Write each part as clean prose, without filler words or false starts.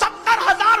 70,000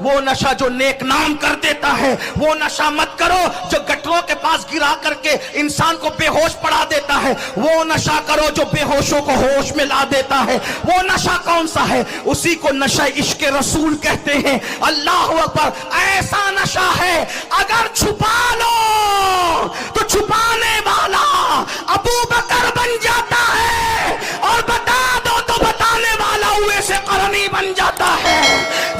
وہ نشہ جو نیک نام کر دیتا ہے، وہ نشہ مت کرو جو گٹروں کے پاس گرا کر کے انسان کو بے ہوش پڑا دیتا ہے، وہ نشہ کرو جو بے ہوشوں کو ہوش میں لا دیتا ہے۔ وہ نشہ کون سا ہے؟ اسی کو نشہ عشق رسول کہتے ہیں۔ اللہ اکبر! ایسا نشہ ہے اگر چھپا لو تو چھپانے والا ابو بکر بن جاتا ہے، اور بتا دو تو بتانے والا اویس قرنی بن جاتا ہے۔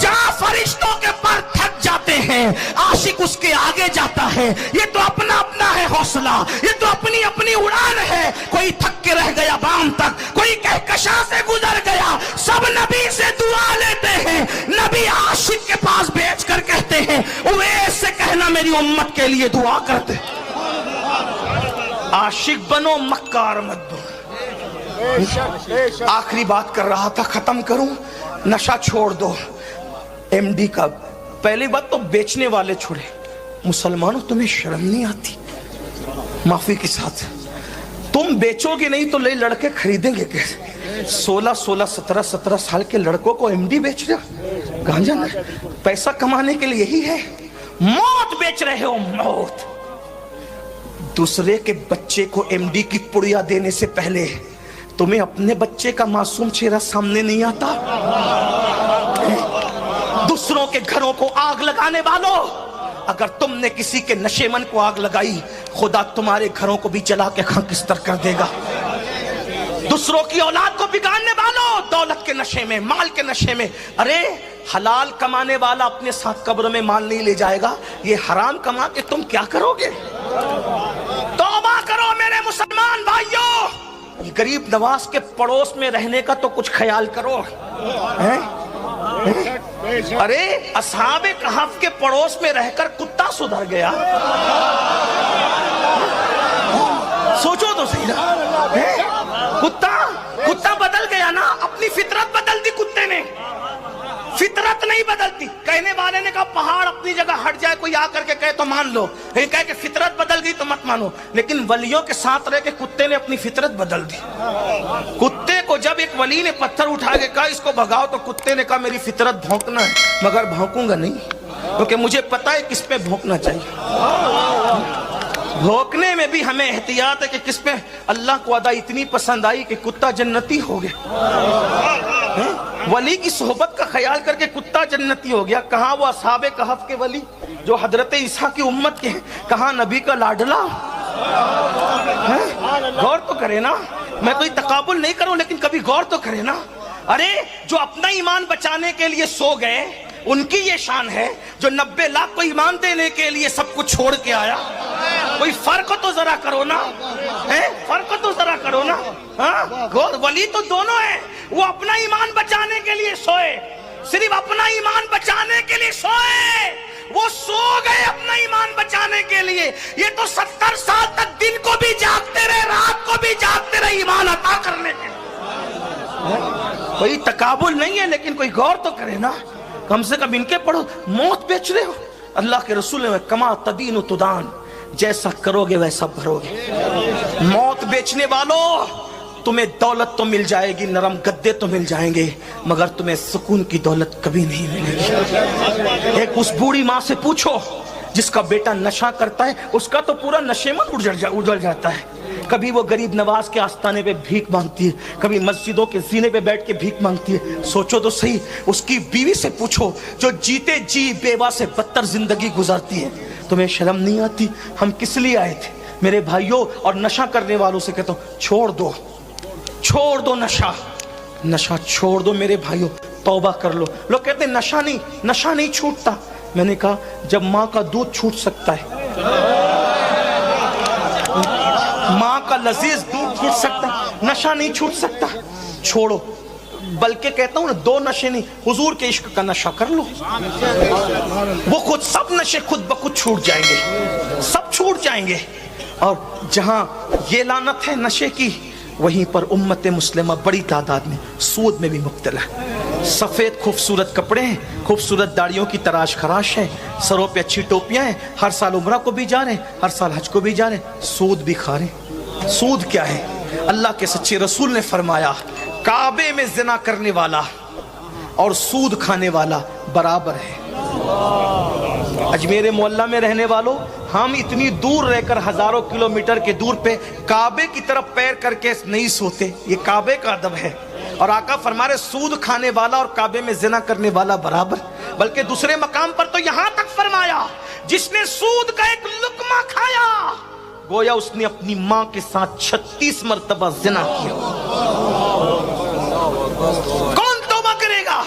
جہاں فرشتوں کے پر تھک جاتے ہیں، عاشق اس کے آگے جاتا ہے۔ یہ تو اپنا اپنا ہے حوصلہ، یہ تو اپنی اپنی اڑان ہے۔ کوئی تھک کے رہ گیا بام تک، کوئی کہکشاں سے گزر گیا، سب نبی سے دعا لیتے ہیں۔ نبی عاشق کے پاس بھیج کر کہتے ہیں اویس سے کہنا میری امت کے لیے دعا کرتے۔ عاشق بنو، مکار مت بنو۔ آخری بات کر رہا تھا، ختم کروں۔ نشہ چھوڑ دو۔ ایم ڈی کا پہلی بات تو بیچنے والے چھوڑے۔ مسلمانوں تمہیں شرم نہیں آتی؟ معافی کے ساتھ تم بیچو گے نہیں تو لڑکے خریدیں گے کیسے؟ 16 سال کے لڑکوں کو ایم ڈی بیچ رہے ہو؟ گانجا نہ پیسہ کمانے کے لیے یہی ہے؟ موت بیچ رہے ہو، موت۔ دوسرے کے بچے کو ایم ڈی کی پڑیا دینے سے پہلے تمہیں اپنے بچے کا معصوم چہرہ سامنے نہیں آتا؟ دوسروں کے گھروں کو آگ لگانے والوں، اگر تم نے کسی کے نشے من کو آگ لگائی، خدا تمہارے گھروں کو بھی جلا کے خاکستر کر دے گا۔ دوسروں کی اولاد کو بگاڑنے والوں، دولت کے نشے میں، مال کے نشے میں، ارے حلال کمانے والا اپنے ساتھ قبر میں مال نہیں لے جائے گا، یہ حرام کما کے تم کیا کرو گے؟ توبہ کرو میرے مسلمان بھائیوں۔ غریب نواز کے پڑوس میں رہنے کا تو کچھ خیال کرو۔ ارے اصحاب کہف کے پڑوس میں رہ کر کتا سدھر گیا، سوچو تو صحیح نا۔ کتا بدل گیا نا، اپنی فطرت بدل دی کتے نے، فطرت نہیں بدلتی۔ کہنے والے نے کہا پہاڑ اپنی جگہ ہٹ جائے، کوئی آ کر کے کہے تو مان لو، کہے کہ فطرت بدل گئی تو مت مانو۔ لیکن ولیوں کے ساتھ رہ کے کتے نے اپنی فطرت بدل دی۔ کتے کو جب ایک ولی نے پتھر اٹھا کے کہا اس کو بھگاؤ تو کتے نے کہا میری فطرت بھونکنا ہے، مگر بھونکوں گا نہیں، کیونکہ مجھے پتا ہے کس پہ بھونکنا چاہیے۔ بھونکنے میں بھی ہمیں احتیاط ہے کہ کس پہ۔ اللہ کو ادا اتنی پسند آئی کہ کتا جنتی ہو گیا۔ ولی کی صحبت کا خیال کر کے کتا جنتی ہو گیا۔ کہاں وہ اصحاب کہف کے ولی جو حضرت عیسیٰ کی امت کے ہیں، کہاں نبی کا لاڈلا؟ غور تو کرے نا، میں کوئی تقابل نہیں کروں لیکن کبھی غور تو کرے نا۔ ارے جو اپنا ایمان بچانے کے لیے سو گئے ان کی یہ شان ہے، جو 90 لاکھ کو ایمان دینے کے لیے سب کچھ چھوڑ کے آیا۔ کوئی فرق تو ذرا کرو نا، فرق تو ذرا کرو نا۔ ولی تو دونوں ہیں، وہ اپنا ایمان بچانے کے لیے سوئے، صرف اپنا ایمان بچانے کے لیے سوئے، وہ سو گئے اپنا ایمان بچانے کے لیے۔ یہ تو 70 سال تک دن کو بھی جاگتے رہے، رات کو بھی جاگتے رہے ایمان عطا کرنے کے لیے۔ کوئی تقابل نہیں ہے لیکن کوئی غور تو کرے نا، کم سے کم ان کے پڑھو۔ موت بیچ رہے ہو، اللہ کے رسول نے کما تدین تدان، جیسا کرو گے ویسا بھرو گے۔ موت بیچنے والوں، تمہیں دولت تو مل جائے گی، نرم گدے تو مل جائیں گے، مگر تمہیں سکون کی دولت کبھی نہیں ملے گی۔ ایک اس بوڑھی ماں سے پوچھو جس کا بیٹا نشہ کرتا ہے، اس کا تو پورا نشے میں اجڑ جاتا ہے۔ کبھی وہ غریب نواز کے آستانے پہ بھیک مانگتی ہے، کبھی مسجدوں کے زینے پہ بیٹھ کے بھیک مانگتی ہے۔ سوچو تو صحیح، اس کی بیوی سے پوچھو جو جیتے جی بیوہ سے بدتر زندگی گزارتی ہے، تمہیں شرم نہیں آتی؟ ہم کس لیے آئے تھے میرے بھائیوں؟ اور نشہ کرنے والوں سے کہتا ہوں چھوڑ دو، چھوڑ دو نشہ چھوڑ دو میرے بھائیوں، توبہ کر لو۔ لوگ کہتے ہیں نشہ نہیں چھوٹتا۔ میں نے کہا جب ماں کا دودھ چھوٹ سکتا ہے، ماں کا لذیذ دودھ چھوٹ سکتا ہے، نشہ نہیں چھوٹ سکتا، چھوڑو۔ بلکہ کہتا ہوں نا، 2 نشے نہیں، حضور کے عشق کا نشہ کر لو، وہ خود سب نشے خود بخود چھوٹ جائیں گے، سب چھوٹ جائیں گے۔ اور جہاں یہ لعنت ہے نشے کی، وہیں پر امت مسلمہ بڑی تعداد میں سود میں بھی مبتلا ہے۔ سفید خوبصورت کپڑے ہیں، خوبصورت داڑیوں کی تراش خراش ہے، سروں پہ اچھی ٹوپیاں ہیں، ہر سال عمرہ کو بھی جا رہے ہیں، ہر سال حج کو بھی جا رہے ہیں، سود بھی کھا رہے ہیں۔ سود کیا ہے؟ اللہ کے سچے رسول نے فرمایا کعبے میں زنا کرنے والا اور سود کھانے والا برابر ہے۔ اجمیر مولا میں رہنے والوں، ہم اتنی دور رہ کر ہزاروں کلومیٹر کے دور پہ کعبے کی طرف پیر کر کے نہیں سوتے، یہ کعبے کا ادب ہے۔ اور آقا فرما رہے سود کھانے والا اور کعبے میں زنا کرنے والا برابر، بلکہ دوسرے مقام پر تو یہاں تک فرمایا جس نے سود کا ایک لقمہ کھایا گویا اس نے اپنی ماں کے ساتھ 36 مرتبہ زنا کیا۔ کون توبہ کرے گا؟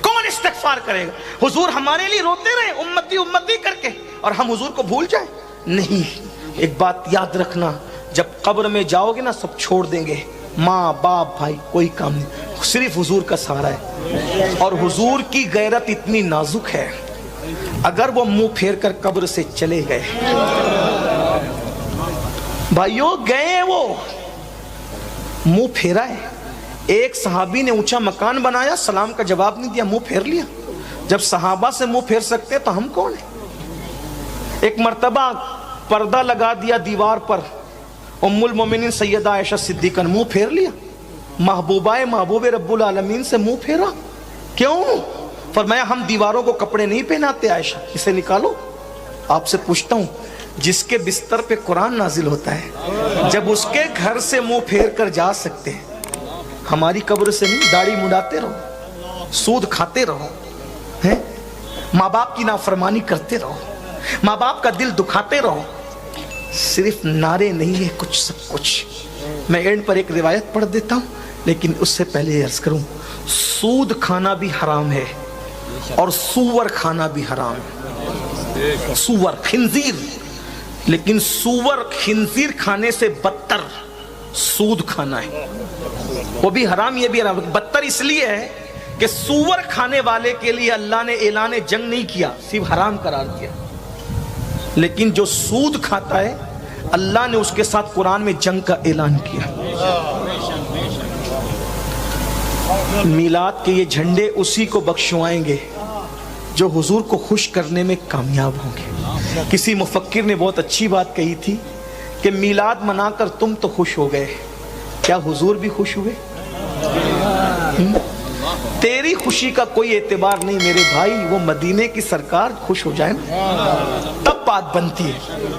کون استغفار کرے گا؟ حضور ہمارے لیے روتے رہے امتی امتی کر کے اور ہم حضور کو بھول جائیں؟ نہیں، ایک بات یاد رکھنا، جب قبر میں جاؤ گے نا سب چھوڑ دیں گے، ماں باپ بھائی کوئی کام نہیں، صرف حضور کا سہارا ہے۔ اور حضور کی غیرت اتنی نازک ہے، اگر وہ منہ پھیر کر قبر سے چلے گئے، بھائیوں گئے وہ منہ پھیرا ہے۔ ایک صحابی نے اونچا مکان بنایا، سلام کا جواب نہیں دیا، منہ پھیر لیا۔ جب صحابہ سے منہ پھیر سکتے تو ہم کون ہیں؟ ایک مرتبہ پردہ لگا دیا دیوار پر، ام المومنین سیدہ عائشہ صدیقہ نے منہ پھیر لیا۔ محبوبہ محبوب رب العالمین سے منہ پھیرا، کیوں؟ فرمایا ہم دیواروں کو کپڑے نہیں پہناتے عائشہ، اسے نکالو۔ آپ سے پوچھتا ہوں، جس کے بستر پہ قرآن نازل ہوتا ہے، جب اس کے گھر سے منہ پھیر کر جا سکتے ہیں، ہماری قبر سے نہیں؟ داڑھی مڈاتے رہو، سود کھاتے رہو، ماں باپ کی نافرمانی کرتے رہو، ماں باپ کا دل دکھاتے رہو، صرف نعرے نہیں ہے کچھ سب کچھ۔ میں اینڈ پر ایک روایت پڑھ دیتا ہوں، لیکن اس سے پہلے عرض کروں، سود کھانا بھی حرام ہے اور سور کھانا بھی حرام ہے۔ سور خنزیر، لیکن سور خنزیر کھانے سے بدتر سود کھانا ہے، وہ بھی حرام یہ بھی حرام۔ بدتر اس لیے ہے کہ سور کھانے والے کے لیے اللہ نے اعلان جنگ نہیں کیا، صرف حرام قرار دیا، لیکن جو سود کھاتا ہے اللہ نے اس کے ساتھ قرآن میں جنگ کا اعلان کیا۔ میلاد کے یہ جھنڈے اسی کو بخشوائیں گے جو حضور کو خوش کرنے میں کامیاب ہوں گے۔ کسی مفکر نے بہت اچھی بات کہی تھی کہ میلاد منا کر تم تو خوش ہو گئے، کیا حضور بھی خوش ہوئے؟ تیری خوشی کا کوئی اعتبار نہیں میرے بھائی، وہ مدینے کی سرکار خوش ہو جائے نا تب بات بنتی ہے۔